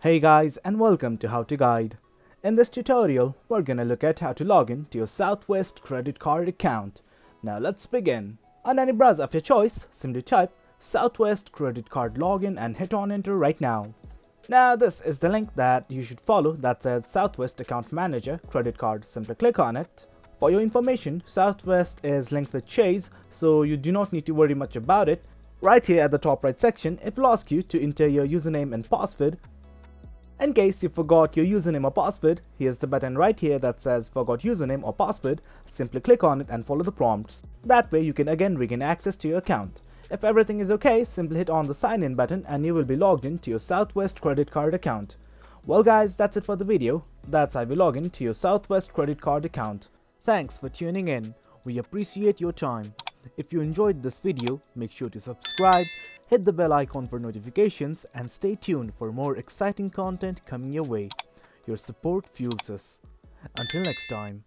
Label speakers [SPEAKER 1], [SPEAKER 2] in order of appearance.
[SPEAKER 1] Hey guys, and welcome to How to Guide. In this tutorial, we're gonna look at how to log in to your Southwest credit card account. Now let's begin. On any browser of your choice, simply type Southwest credit card login and hit on enter right now. Now this is the link that you should follow that says Southwest Account Manager credit card. Simply click on it. For your information, Southwest is linked with Chase, so you do not need to worry much about it. Right here at the top right section, it will ask you to enter your username and password. In case you forgot your username or password, here's the button right here that says forgot username or password. Simply click on it and follow the prompts. That way you can again regain access to your account. If everything is okay, simply hit on the sign in button and you will be logged in to your Southwest credit card account. Well guys, that's it for the video. That's how you log in to your Southwest credit card account. Thanks for tuning in. We appreciate your time. If you enjoyed this video, make sure to subscribe, hit the bell icon for notifications, and stay tuned for more exciting content coming your way. Your support fuels us. Until next time.